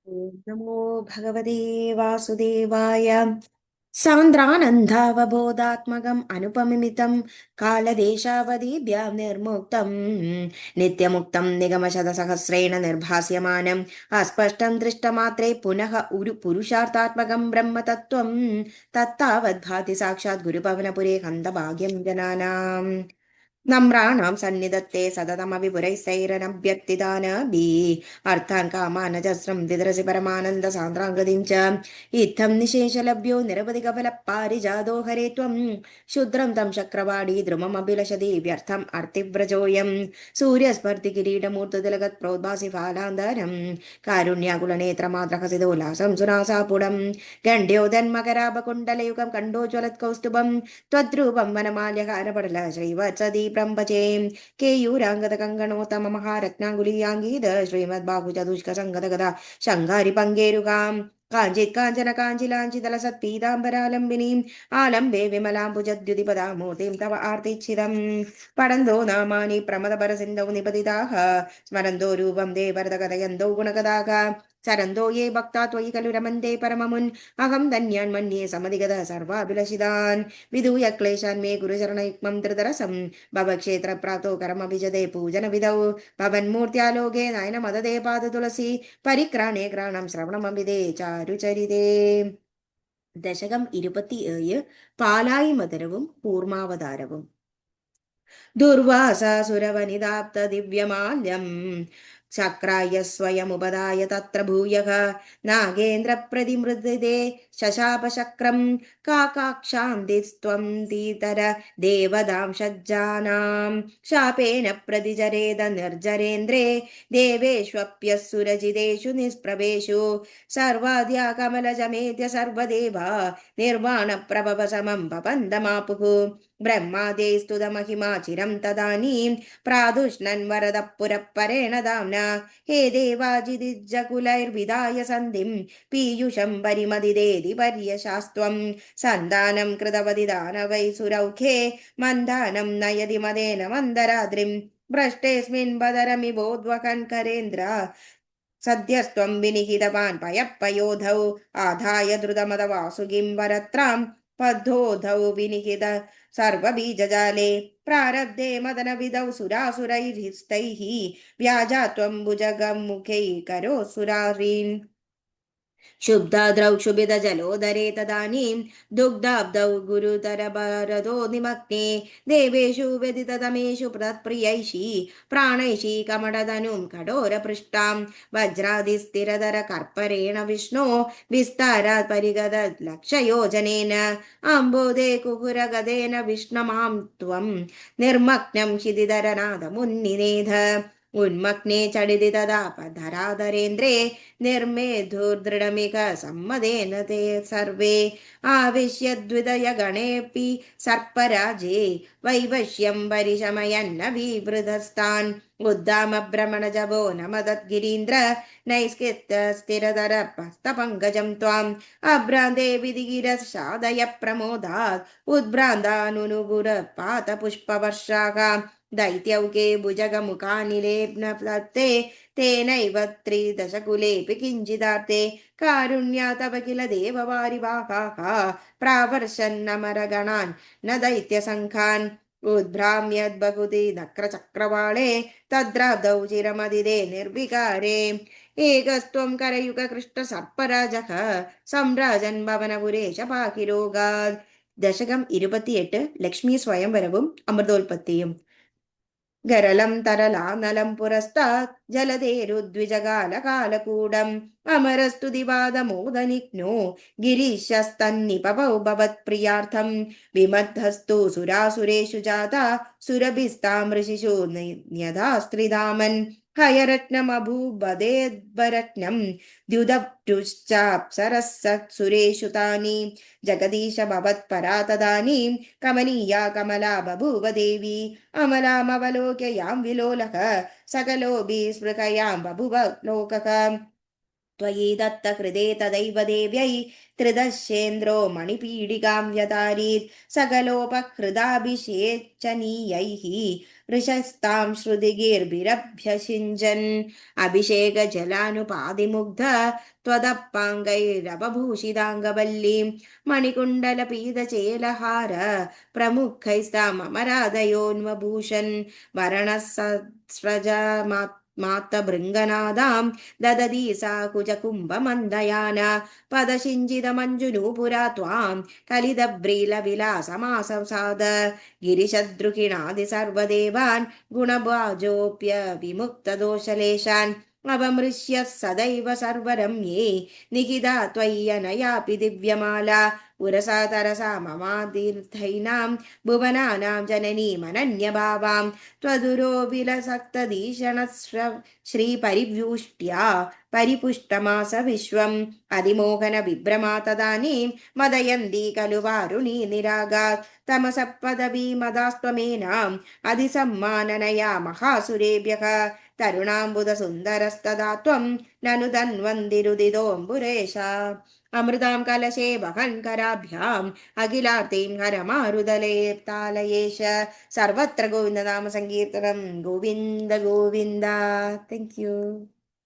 ॐ नमो भगवते वासुदेवाय सान्द्रानन्दावबोधात्मकम् अनुपमिमितं कालदेशावधिभ्यां निर्मुक्तं नित्यमुक्तं निगमशतसहस्रेण निर्भास्यमानम् अस्पष्टं दृष्टमात्रे पुनः पुरुषार्थात्मकं ब्रह्मतत्त्वं तत्तावद्भाति साक्षात् गुरुपवनपुरे हन्तभाग्यं जनानाम् नम्राणां सन्निधत्ते सततमभिपुरैस्तैरनभ्यर्थितानभिः अर्थान् कामानजस्रं दिदरसि परमानन्दसान्द्राङ्गतिं च इत्थं निशेषलभ्यो निरवधिकफलपारिजातो हरे त्वं क्षुद्रं तं चक्रवाणी द्रुममभिलषति व्यर्थम् अर्तिव्रजोऽयं सूर्यस्पर्धि किरीटमूर्तितिलगत् प्रोद्भासि फालान्धरं कारुण्याकुलनेत्रमात्रहसिदोल्लासं सुनासापुडं गण्ड्योदन्मकराभकुण्डलयुगं कण्डोज्वलत्कौस्तुभं त्वद्रूपं वनमाल्यकारपटल श्रीवत्सदीप्रं भजे केयूराङ्गदकङ्गणोत्तममहारत्नाङ्गुलीयाङ्गीद श्रीमद्बाहुचतुष्कसङ्गदगदा शङ्गारिपङ्गेरुकाम् काञ्चित् काञ्चन काञ्चिलाञ्चितलसत्पीताम्बरालम्बिनीम् आलम्बे विमलाम्बुजद्युतिपदामूर्तिं तव आर्तिच्छिदम् पठन्तो नामानि प्रमदपरसिन्धौ निपतिताः स्मरन्तो रूपं ते वरदकथयन्तौ गुणकथाः चरन्तो ये भक्ता त्वयि खलु रमन्ते परममुन् अहं धन्यान् मन्ये समधिगतः सर्वाभिलषितान् विधूय क्लेशान् मे गुरुचरणयुग्मं धृतरसं भवक्षेत्रप्राप्तो करमभिजते पूजनविधौ भवन्मूर्त्यालोके नयनमददे पादतुलसी परिक्राणे கிராணம் சிரவணமபிதே சாருச்சரிதே. தசகம் 27. பாலாய் மதரவும் கூர்மாவதாரவும். दुर्वासासुरवनिदाप्त दिव्यमाल्यम् चक्राय स्वयमुपदाय तत्र भूयः नागेन्द्रप्रतिमृदिते शशापशक्रं काकाक्षान्तिस्त्वं तीतर देवदां षज्जानां शापेन प्रतिजरेद निर्जरेन्द्रे देवेष्वप्यसुरजितेषु निष्प्रभेषु सर्वाद्या कमलजमेत्य सर्वदेवा निर्वाणप्रभवसमं पपन्दमापुः ब्रह्मादेस्तुतमहिमा चिरं तदानीं प्रादुष्णन् वरदः पुरःपरेण दाम्ना हे देवाजिदिज्जकुलैर्विदाय सन्धिं पीयूषं परिमदिदेति पर्यशास्त्वं सन्धानं कृतवति दानवै सुरौखे मन्दानं नयति मदेन मन्दराद्रिं भ्रष्टेऽस्मिन् बदरमिवोद्वहन् करेन्द्र सद्यस्त्वं विनिहितवान् पयःपयोधौ आधाय द्रुतमदवासुगिं वरत्रां पद्धोधौ विनिहित सर्वबीजजाले प्रारब्धे मदनविधौ सुरासुरैर्हिस्तैः व्याजात्वं भुजगमुखैकरोऽसुरारीन् शुब्धाद्रौ क्षुभितजलोदरे तदानीं दुग्धाब्धौ गुरुतरभरदो निमग्ने देवेषु व्यदिततमेषु तत्प्रियैषी प्राणैषी कमडधनुं कठोरपृष्ठां वज्रादिस्थिरधर कर्परेण विष्णो विस्तारात् परिगत लक्षयोजनेन अम्बोधे कुकुरगदेन विष्णमां त्वं निर्मग्नं क्षितिधरनादमुन्निनेध उन्मग्ने चडिति तदा धराधरेन्द्रे निर्मेधुर्दृढमिक सम्मदेन ते सर्वे आविश्य गणेऽपि सर्पराजे वैवश्यं परिशमयन्न विवृधस्तान् उद्दामभ्रमणजभो नमदद्गिरीन्द्र नैष्कृत्य स्थिरधरपस्तपङ्कजं त्वाम् अभ्रान्ते विधिगिरसादय प्रमोदात् उद्भ्रान्तानुनुगुरपातपुष्पवर्षाः दैत्यौके भुजगमुखानिलेप्नप्लप्ते तेनैव त्रिदशकुलेऽपि किञ्चिदार्थे कारुण्या तव किल देववारिवाहाः प्रावर्षन्नमरगणान् न दैत्यसङ्खान् उद्भ्राम्यद्बहुति नक्रचक्रवाळे तद्राब्धौ चिरमदिदे निर्विकारे एकस्त्वं करयुगकृष्णसर्पराजः सम्राजन् भवनपुरेश पाकिरोगात्. दशகம் 28. லக்ஷ்மி ஸ்வயம்வரவும் அமிர்தோல்பத்தியும். गरलं तरलानलं पुरस्तात् जलधेरुद्विजगालकालकूडम् अमरस्तु दिवादमोदनिघ्नो गिरीशस्तन्निपवौ भवत्प्रियार्थं विमद्धस्तु सुरासुरेषु जाता सुरभिस्तां ऋषिषु न्यधास्त्रिधामन् हयरत्नमभूवदेद्वरत्नं द्युदप्टुश्चाप्सरस्सुरेषु तानि जगदीश भवत्परा तदानीं कमनीया कमला बभूव देवी अमलामवलोक्य यां विलोलः सकलोऽपि स्पृहयां बभुव लोकः त्वयि दत्तकृते तदैव देव्यै त्रिदशेन्द्रो मणिपीडिकां व्यतारीत् सकलोपहृदाभिषेचनीयैः ऋषस्तां श्रुतिगीर्भिरभ्यषिञ्जन् अभिषेकजलानुपादिमुग्ध त्वदप्पाङ्गैरवभूषिताङ्गवल्लीं मणिकुण्डलपीतचेलहार प्रमुखैस्तामराधयोन्वभूषन् वर्णः मातभृङ्गनादां ददती सा कुजकुम्भमन्दयान पदशिञ्जितमञ्जुनूपुरा त्वां कलिदव्रीलविलासमाससाद गिरिशद्रुहिणादि सर्वदेवान् गुणभाजोऽप्यविमुक्तदोषलेशान् अवमृश्य सदैव सर्वरम्ये निहिता त्वय्यनयापि दिव्यमाला उरसा तरसा ममातीर्थैनां भुवनानां जननीमनन्यभावां त्वदुरो विलसक्तदीशणः श्रीपरिव्यूष्ट्या परिपुष्टमास विश्वम् अधिमोहनविभ्रमा तदानीं मदयन्ती खलु वारुणी निरागात् तमसः पदवीमदास्त्वमेनाम् अधिसम्माननया महासुरेभ्यः तरुणाम्बुदसुन्दरस्तदा त्वं ननु तन्वन्दिरुदितोऽम्बुरेश अमृतां कलशे वहन् कराभ्याम् अखिलार्तिं हरमारुदले तालयेश सर्वत्र गोविन्दनाम सङ्कीर्तनं गोविन्द गोविन्द. Thank you.